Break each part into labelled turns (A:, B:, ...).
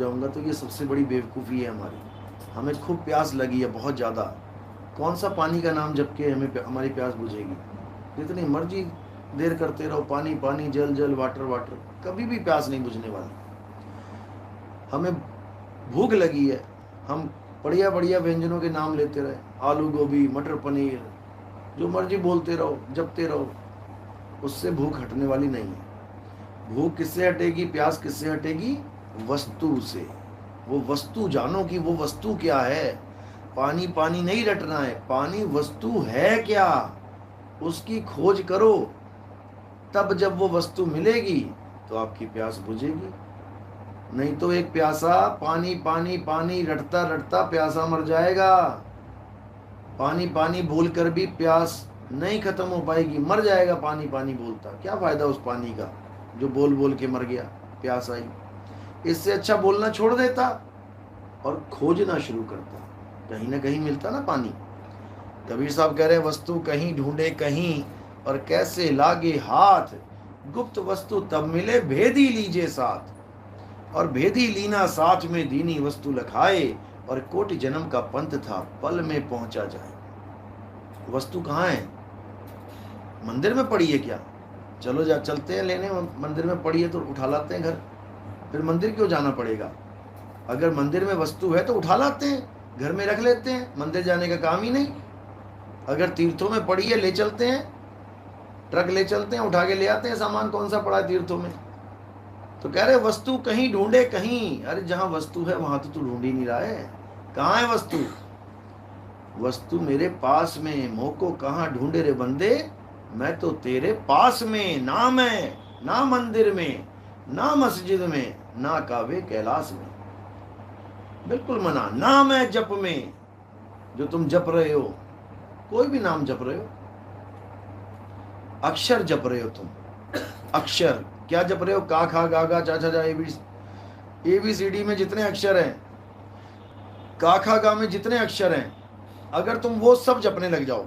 A: जाऊंगा, तो ये सबसे बड़ी बेवकूफ़ी है हमारी। हमें खूब प्यास लगी है, बहुत ज़्यादा, कौन सा पानी का नाम जप के हमें हमारी प्यास बुझेगी? जितनी मर्जी देर करते रहो, पानी पानी, जल जल, वाटर वाटर, कभी भी प्यास नहीं बुझने वाली। हमें भूख लगी है, हम बढ़िया बढ़िया व्यंजनों के नाम लेते रहे, आलू गोभी, मटर पनीर, जो मर्जी बोलते रहो, जपते रहो, उससे भूख हटने वाली नहीं है। भूख किससे हटेगी, प्यास किससे हटेगी? वस्तु से। वो वस्तु जानो कि वो वस्तु क्या है। पानी पानी नहीं रटना है, पानी वस्तु है क्या, उसकी खोज करो। तब जब वो वस्तु मिलेगी तो आपकी प्यास बुझेगी। नहीं तो एक प्यासा पानी पानी पानी रटता रटता प्यासा मर जाएगा। पानी पानी बोलकर भी प्यास नहीं खत्म हो पाएगी, मर जाएगा पानी पानी बोलता। क्या फायदा उस पानी का जो बोल बोल के मर गया, प्यास आई। इससे अच्छा बोलना छोड़ देता और खोजना शुरू करता, कहीं ना कहीं मिलता ना पानी। कबीर साहब कह रहे हैं, वस्तु कहीं ढूंढे कहीं और कैसे लागे हाथ, गुप्त वस्तु तब मिले भेदी लीजे साथ। और भेदी लीना साथ में दीनी वस्तु लखाए, और कोटि जन्म का पंथ था पल में पहुंचा जाए। वस्तु कहाँ है? मंदिर में पड़ी है क्या? चलो चलते हैं लेने, मंदिर में पड़ी है तो उठा लाते हैं घर, फिर मंदिर क्यों जाना पड़ेगा? अगर मंदिर में वस्तु है तो उठा लाते हैं, घर में रख लेते हैं, मंदिर जाने का काम ही नहीं। अगर तीर्थों में पड़ी है, ले चलते हैं, ट्रक ले चलते हैं, उठा के ले आते हैं सामान, कौन सा पड़ा है तीर्थों में। तो कह रहे वस्तु कहीं ढूंढे कहीं। अरे जहां वस्तु है वहां तो तू ढूंढ ही नहीं रहा है। कहाँ है वस्तु? वस्तु मेरे पास में, मोको कहाँ ढूंढे रे बंदे, मैं तो तेरे पास में। नाम है ना मंदिर में, ना मस्जिद में, ना काबे कैलाश में। बिल्कुल मना। नाम है जप में, जो तुम जप रहे हो, कोई भी नाम जप रहे हो, अक्षर जप रहे हो तुम। अक्षर क्या जप रहे हो? का खा गा गा चा छा जा, ABCD में जितने अक्षर हैं, का खा गा में जितने अक्षर हैं, अगर तुम वो सब जपने लग जाओ,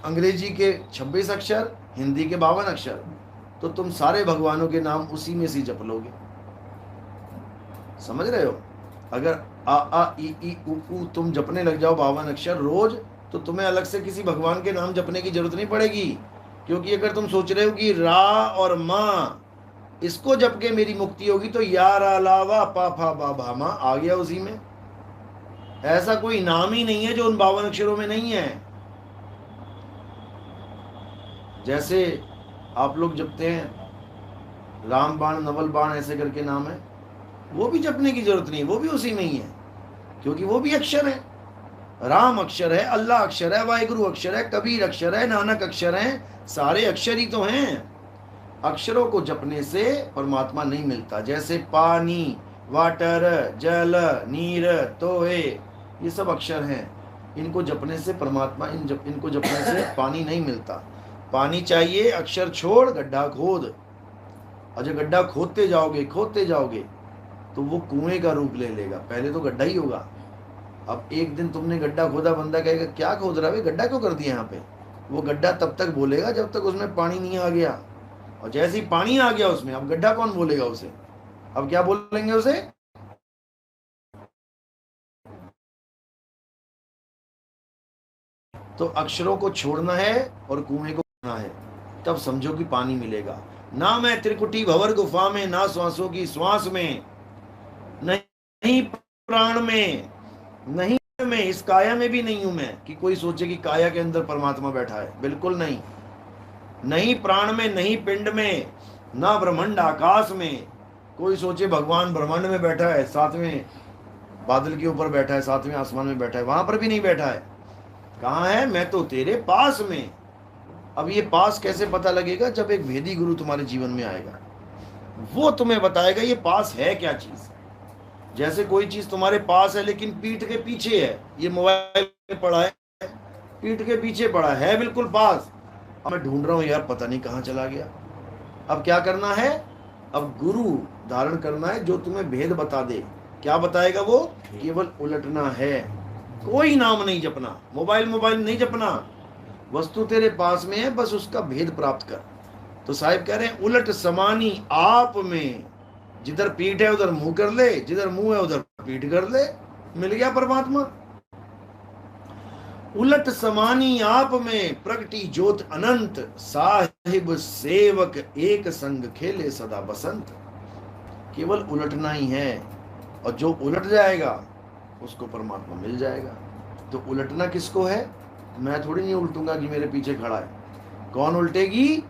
A: अंग्रेजी के 26 अक्षर, हिंदी के 52 अक्षर, तो तुम सारे भगवानों के नाम उसी में से जप लोगे। समझ रहे हो? अगर आ ई उ तुम जपने लग जाओ 52 अक्षर रोज, तो तुम्हें अलग से किसी भगवान के नाम जपने की जरूरत नहीं पड़ेगी। क्योंकि अगर तुम सोच रहे हो कि रा और माँ, इसको जप के मेरी मुक्ति होगी, तो या रा ला वा पा फा बा भा मा आ गया उसी में। ऐसा कोई नाम ही नहीं है जो उन 52 अक्षरों में नहीं है। जैसे आप लोग जपते हैं राम बाण, नवल बाण, ऐसे करके नाम है, वो भी जपने की जरूरत नहीं, वो भी उसी में ही है, क्योंकि वो भी अक्षर है। राम अक्षर है, अल्लाह अक्षर है, वाहिगुरु अक्षर है, कबीर अक्षर है, नानक अक्षर है, सारे अक्षर ही तो हैं। अक्षरों को जपने से परमात्मा नहीं मिलता। जैसे पानी, वाटर, जल, नीर, तोहे, ये सब अक्षर हैं, इनको जपने से परमात्मा, इनको जपने से पानी नहीं मिलता। पानी चाहिए, अक्षर छोड़, गड्ढा खोद। और जब गड्ढा खोदते जाओगे तो वो कुएं का रूप ले लेगा। पहले तो गड्ढा ही होगा। अब एक दिन तुमने गड्ढा खोदा, बंदा कहेगा क्या खोद रहा है, गड्ढा क्यों कर दिया यहाँ पे? वो गड्ढा तब तक बोलेगा जब तक उसमें पानी नहीं आ गया। और जैसे ही पानी आ गया उसमें, अब गड्ढा कौन बोलेगा उसे? अब क्या बोलेंगे उसे? तो अक्षरों को छोड़ना है और कुएं को खोदना है, तब समझो कि पानी मिलेगा। ना मैं त्रिकुटी भंवर गुफा में, ना श्वासों की श्वास में, नहीं प्राण में, नहीं में, इस काया में भी नहीं हूं मैं, कि कोई सोचे कि काया के अंदर परमात्मा बैठा है। बिल्कुल नहीं। नहीं प्राण में, नहीं पिंड में, ना ब्रह्मांड आकाश में। कोई सोचे भगवान ब्रह्मांड में बैठा है, सातवें बादल के ऊपर बैठा है, सातवें आसमान में बैठा है, वहां पर भी नहीं बैठा है। कहाँ है? मैं तो तेरे पास में। अब ये पास कैसे पता लगेगा? जब एक भेदी गुरु तुम्हारे जीवन में आएगा, वो तुम्हें बताएगा ये पास है क्या चीज। जैसे कोई चीज तुम्हारे पास है लेकिन पीठ के पीछे है, ये मोबाइल पड़ा है, पीठ के पीछे पड़ा है, बिल्कुल पास, अब मैं ढूंढ रहा हूं यार, पता नहीं कहाँ चला गया। अब क्या करना है? अब गुरु धारण करना है जो तुम्हें भेद बता दे। क्या बताएगा वो? केवल उलटना है, कोई नाम नहीं जपना, मोबाइल नहीं जपना। वस्तु तेरे पास में है, बस उसका भेद प्राप्त कर। तो साहिब कह रहे हैं उलट समानी आप में, जिधर पीठ है उधर मुंह कर ले, जिधर मुंह है उधर पीठ कर ले, मिल गया परमात्मा। उलट समानी आप में प्रगटी ज्योत अनंत, साहिब सेवक एक संग खेले सदा बसंत। केवल उलटना ही है, और जो उलट जाएगा उसको परमात्मा मिल जाएगा। तो उलटना किसको है? मैं थोड़ी नहीं उल्टूंगा कि मेरे पीछे खड़ा है। कौन उल्टेगी?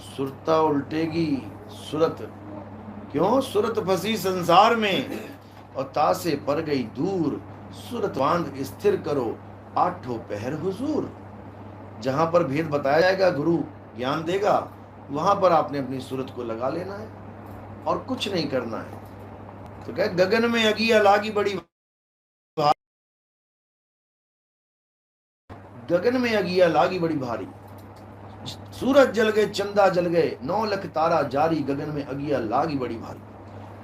A: सुरता उल्टेगी, सुरत। क्यों? सुरत फंसी संसार में और तासे पर गई दूर, सुरत बांध स्थिर करो आठों पहर हुजूर। जहां पर भेद बताया जाएगा, गुरु ज्ञान देगा, वहां पर आपने अपनी सूरत को लगा लेना है और कुछ नहीं करना है। तो क्या गगन में अगिया लागी बड़ी भारी, गगन में अगिया लागी बड़ी भारी, सूरज जल गए चंदा जल गए, 9 लाख तारा जारी, गगन में अगिया लागी बड़ी भारी।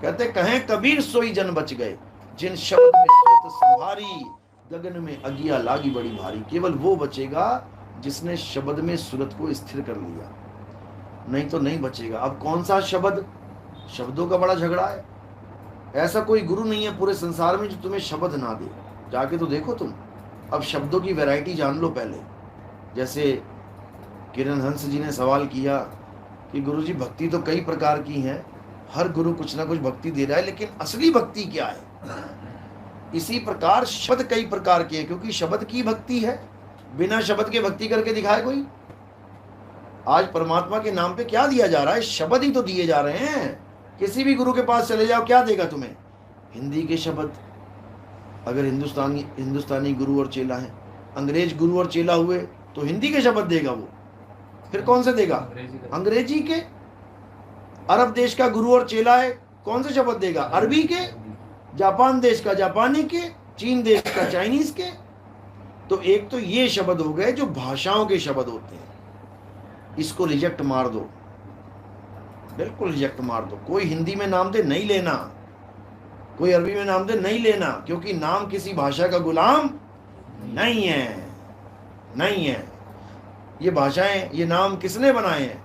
A: कहते कहें कबीर सोई जन बच गए, जिन शब्द में सूरत संभारी, गगन में अगिया लागी बड़ी भारी। केवल वो बचेगा जिसने शब्द में सूरत को स्थिर कर लिया, नहीं तो नहीं बचेगा। अब कौन सा शब्द? शब्दों का बड़ा झगड़ा है। ऐसा कोई गुरु नहीं है पूरे संसार में जो तुम्हें शब्द ना दे। जाके तो देखो तुम। अब शब्दों की वैरायटी जान लो पहले। जैसे किरण हंस जी ने सवाल किया कि गुरुजी भक्ति तो कई प्रकार की है, हर गुरु कुछ ना कुछ भक्ति दे रहा है, लेकिन असली भक्ति क्या है? इसी प्रकार शब्द कई प्रकार के हैं, क्योंकि शब्द की भक्ति है। बिना शब्द के भक्ति करके दिखाए कोई? आज परमात्मा के नाम पे क्या दिया जा रहा है? शब्द ही तो दिए जा रहे हैं। किसी भी गुरु के पास चले जाओ, क्या देगा तुम्हें? हिंदी के शब्द। अगर हिंदुस्तानी गुरु और चेला है, अंग्रेज गुरु और चेला हुए तो हिंदी के शब्द देगा वो। फिर कौन से देगा? अंग्रेजी के। अरब देश का गुरु और चेला है, कौन से शब्द देगा? अरबी के। जापान देश का जापानी के, चीन देश का चाइनीज के। तो एक तो ये शब्द हो गए जो भाषाओं के शब्द होते हैं, इसको रिजेक्ट मार दो, बिल्कुल रिजेक्ट मार दो। कोई हिंदी में नाम दे नहीं लेना, कोई अरबी में नाम दे नहीं लेना, क्योंकि नाम किसी भाषा का गुलाम नहीं है, नहीं है। ये भाषाएं, ये नाम किसने बनाए हैं?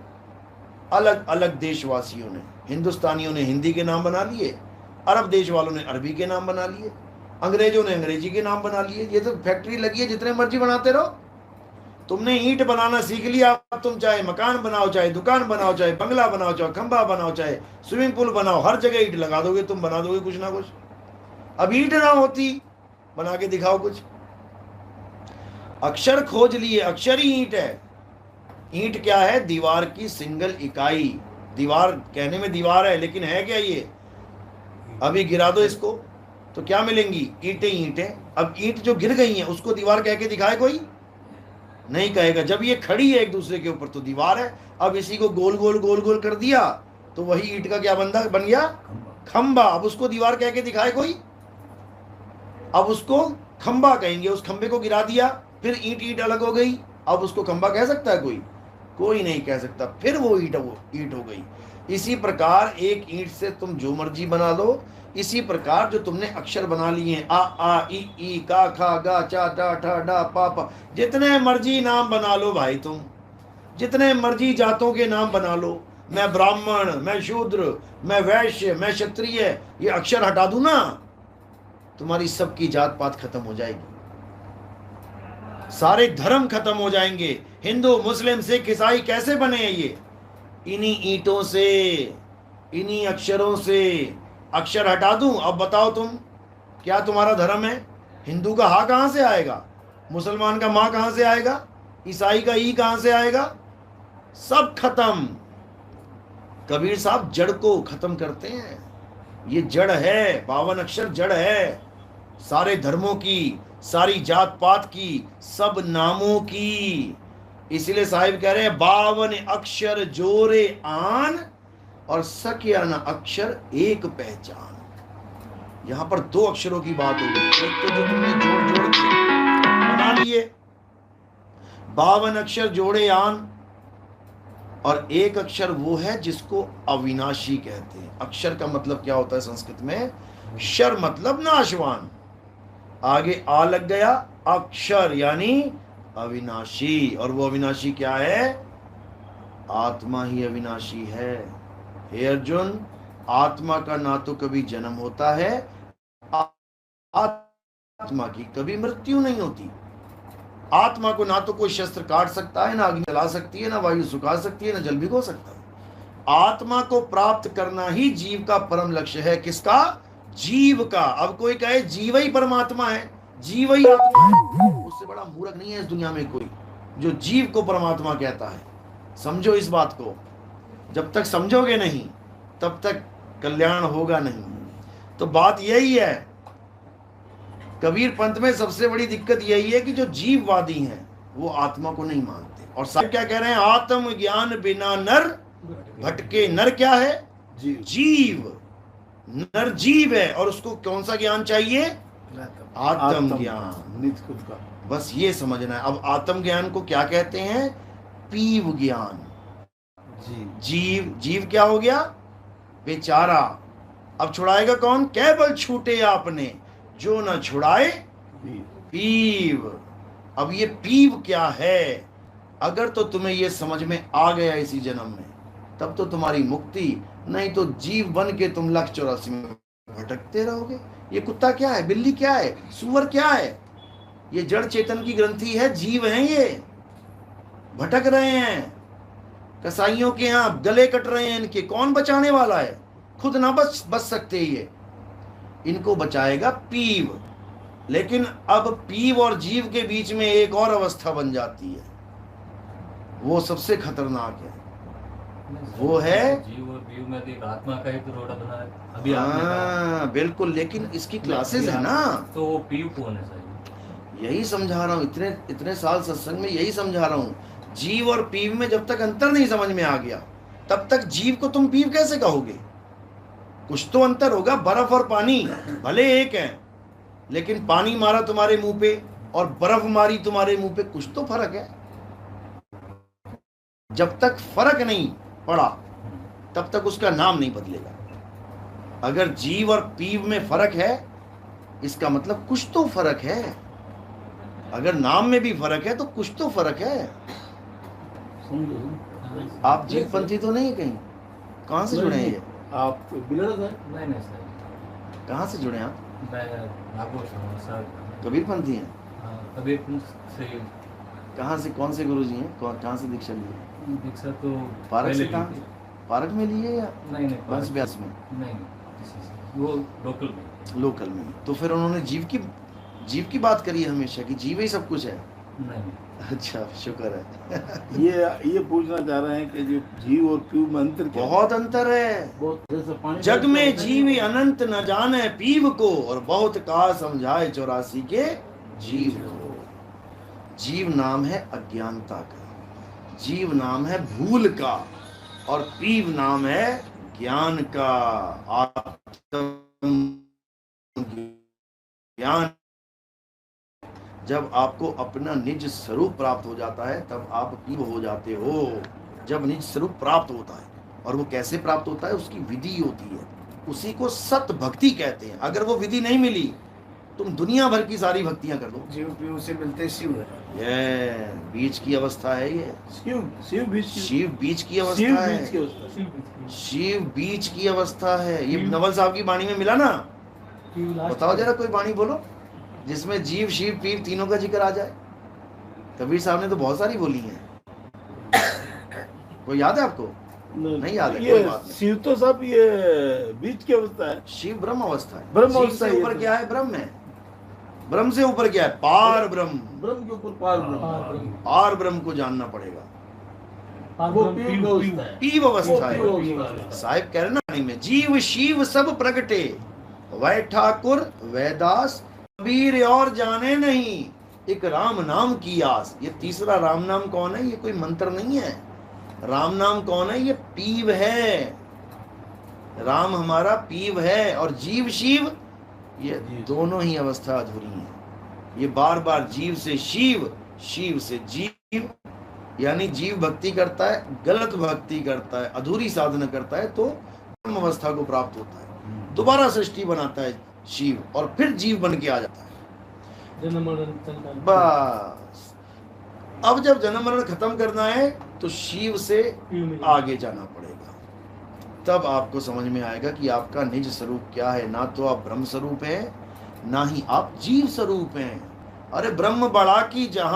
A: अलग अलग देशवासियों ने। हिंदुस्तानियों ने हिंदी के नाम बना लिए, अरब देश वालों ने अरबी के नाम बना लिए, अंग्रेजों ने अंग्रेजी के नाम बना लिए। ये तो फैक्ट्री लगी है, जितने मर्जी बनाते रहो। तुमने ईंट बनाना सीख लिया, अब तुम चाहे मकान बनाओ, चाहे दुकान बनाओ, चाहे बंगला बनाओ, चाहे खंबा बनाओ, चाहे स्विमिंग पूल बनाओ, हर जगह ईंट लगा दोगे तुम, बना दोगे कुछ ना कुछ। अब ईंट ना होती, बना के दिखाओ कुछ। अक्षर खोज लिए, अक्षर ही ईंट है। ईंट क्या है? दीवार की सिंगल इकाई। दीवार कहने में दीवार है, लेकिन है क्या ये? अभी गिरा दो इसको तो क्या मिलेंगी? ईंटें ईंटें। अब ईंट जो गिर गई हैं उसको दीवार कह के दिखाए कोई? नहीं कहेगा। जब ये खड़ी है एक दूसरे के ऊपर तो दीवार है। अब इसी को गोल गोल गोल गोल कर दिया तो वही ईंट का क्या बन गया? खंबा। अब उसको दीवार कह के दिखाए कोई? अब उसको खंबा कहेंगे। उस खंबे को गिरा दिया, फिर ईंट ईंट अलग हो गई, अब उसको खंबा कह सकता है कोई? कोई नहीं कह सकता। फिर वो ईंट हो गई। इसी प्रकार एक ईंट से तुम जो मर्जी बना लो। इसी प्रकार जो तुमने अक्षर बना लिए हैं, आ आ ई का खा गा चा डा ठा डा पा पा, जितने मर्जी नाम बना लो भाई तुम, जितने मर्जी जातों के नाम बना लो। मैं ब्राह्मण, मैं शूद्र, मैं वैश्य, मैं क्षत्रिय, ये अक्षर हटा दूं ना, तुम्हारी सबकी जात पात खत्म हो जाएगी, सारे धर्म खत्म हो जाएंगे। हिंदू मुस्लिम सिख ईसाई कैसे बने हैं ये? इन्हीं ईंटों से, इन्हीं अक्षरों से। अक्षर हटा दूं, अब बताओ तुम क्या तुम्हारा धर्म है? हिंदू का हा कहां से आएगा? मुसलमान का मां कहां से आएगा? ईसाई का ई कहां से आएगा? सब खत्म। कबीर साहब जड़ को खत्म करते हैं। ये जड़ है, 52 अक्षर जड़ है, सारे धर्मों की, सारी जात पात की, सब नामों की। इसीलिए साहिब कह रहे हैं 52 अक्षर जोरे आन और सकिया न अक्षर एक पहचान। यहां पर 2 अक्षरों की बात हो गई। एक तो जो तुमने जोड़ जोड़ के बना लिए, 52 अक्षर जोड़े आन, और एक अक्षर वो है जिसको अविनाशी कहते हैं। अक्षर का मतलब क्या होता है संस्कृत में? शर मतलब नाशवान, आगे आ लग गया, अक्षर यानी अविनाशी। और वो अविनाशी क्या है? आत्मा ही अविनाशी है। हे अर्जुन, आत्मा का ना तो कभी जन्म होता है, आत्मा की कभी मृत्यु नहीं होती। आत्मा को ना तो कोई शस्त्र काट सकता है, ना अग्नि जला सकती है, ना वायु सुखा सकती है, ना जल भिगो सकता है। आत्मा को प्राप्त करना ही जीव का परम लक्ष्य है। किसका? जीव का। अब कोई कहे जीव ही परमात्मा है, जीव ही आत्मा है, उससे बड़ा मूर्ख नहीं है इस दुनिया में कोई जो जीव को परमात्मा कहता है। समझो इस बात को, जब तक समझोगे नहीं तब तक कल्याण होगा नहीं। तो बात यही है, कबीर पंथ में सबसे बड़ी दिक्कत यही है कि जो जीववादी हैं वो आत्मा को नहीं मानते। और साहब क्या कह रहे हैं? आत्म ज्ञान बिना नर भटके। नर क्या है? जीव। नर जीव है और उसको कौन सा ज्ञान चाहिए? आत्म ज्ञान,
B: नित्य खुद का।
A: बस ये समझना है। अब आत्म ज्ञान को क्या कहते हैं? पीव ज्ञान। जीव, जीव क्या हो गया? बेचारा। अब छुड़ाएगा कौन? केवल छूटे आपने जो न छुड़ाए पीव। अब ये पीव क्या है? अगर तो तुम्हें ये समझ में आ गया इसी जन्म में, तब तो तुम्हारी मुक्ति, नहीं तो जीव बन के तुम 184 में भटकते रहोगे। ये कुत्ता क्या है? बिल्ली क्या है? सुअर क्या है? ये जड़ चेतन की ग्रंथि है, जीव हैं ये, भटक रहे हैं। कसाईयों के यहाँ गले कट रहे हैं इनके, कौन बचाने वाला है? खुद ना बच सकते ये, इनको बचाएगा पीव। लेकिन अब पीव और जीव के बीच में एक और अवस्था बन जाती है, वो सबसे खतरनाक है। वो है
C: जीव और पीव में एक आत्मा का ही तो रोड़ा बना है अभी।
A: हाँ बिल्कुल, लेकिन इसकी क्लासेस है ना।
C: तो वो पीव कौन है सर?
A: यही समझा रहा हूँ, इतने साल सत्संग में यही समझा रहा हूँ। जीव और पीव में जब तक अंतर नहीं समझ में आ गया, तब तक जीव को तुम पीव कैसे कहोगे? कुछ तो अंतर होगा। बर्फ और पानी भले एक है, लेकिन पानी मारा तुम्हारे मुंह पे और बर्फ मारी तुम्हारे मुंह पे, कुछ तो फर्क है। जब तक फर्क नहीं पड़ा तब तक उसका नाम नहीं बदलेगा। अगर जीव और पीव में फर्क है, इसका मतलब कुछ तो फर्क है। अगर नाम में भी फर्क है तो कुछ तो फर्क है। आप जीवपंथी तो नहीं कहीं? कहाँ से जुड़े हैं ये?
B: आप बिलड़ गए?
C: नहीं सर।
A: कहाँ से जुड़े आप?
C: मैं नागौर से हूँ सर।
A: कबीरपंथी हैं?
C: कबीर से।
A: कहाँ से? कौन से गुरु जी हैं? कहाँ से दीक्षा ली?
C: दीक्षा तो
A: पारक से? कहाँ? पारक में लिए या
C: नहीं
A: बस व्यास में?
C: नहीं, वो लोकल में।
A: लोकल में। तो फिर उन्होंने जीव की बात करी है हमेशा कि जीव ही सब कुछ है।
C: नहीं।
A: अच्छा, शुक्र है।
B: ये पूछना चाह रहे हैं कि जो जीव और पीव में अंतर क्या?
A: बहुत अंतर है।
B: बहुत।
A: जग में जीव अनंत न जाने पीव को, और बहुत कहा समझाए 84 के जीव को। जीव नाम है अज्ञानता का, जीव नाम है भूल का, और पीव नाम है ज्ञान का। आत्म ज्ञान। जब आपको अपना निज स्वरूप प्राप्त हो जाता है तब आप पीव हो जाते हो। जब निज स्वरूप प्राप्त होता है, और वो कैसे प्राप्त होता है? उसकी विधि होती है, उसी को सत भक्ति कहते हैं। अगर वो विधि नहीं मिली, तुम दुनिया भर की सारी भक्तियां कर दो,
D: जीव पीव से मिलते शिव है।
A: ये बीच की अवस्था है। ये
B: शिव
A: बीच की अवस्था है। शिव बीच की अवस्था है। ये नवल साहब की वाणी में मिला ना? बताओ जरा, कोई वाणी बोलो जिसमें जीव शिव पीव तीनों का जिक्र आ जाए। कबीर साहब ने तो बहुत सारी बोली है। कोई याद है आपको? नहीं याद है? कोई बात नहीं।
B: शिव तो सब ये बीच की अवस्था है।
A: शिव ब्रह्म अवस्था है।
B: ब्रह्म
A: शिव
B: अवस्था
A: से ऊपर क्या है? ब्रह्म है। ब्रह्म से ऊपर क्या है? पार ब्रह्म।
B: ब्रह्म के ऊपर पार ब्रह्म।
A: पार ब्रह्म को जानना पड़ेगा।
B: वो
A: पीव अवस्था है। साहिब कह रहे ना में, जीव शिव सब प्रगटे, वह ठाकुर वैदास कबीर और जाने नहीं, एक राम नाम की आस। ये तीसरा राम नाम कौन है? ये कोई मंत्र नहीं है। राम नाम कौन है? ये पीव है। राम हमारा पीव है, और जीव शिव, ये दोनों ही अवस्था अधूरी है। ये बार बार जीव से शिव, शिव से जीव, यानी जीव भक्ति करता है, गलत भक्ति करता है, अधूरी साधना करता है, तो ब्रह्म अवस्था को प्राप्त होता है। दोबारा सृष्टि बनाता है शिव, और फिर जीव बन के आ जाता है। बस अब जब जन्म मरण खत्म करना है तो शिव से आगे जाना पड़ेगा। तब आपको समझ में आएगा कि आपका निज स्वरूप क्या है। ना तो आप ब्रह्म स्वरूप हैं, ना ही आप जीव स्वरूप हैं। अरे ब्रह्म बड़ा की जहां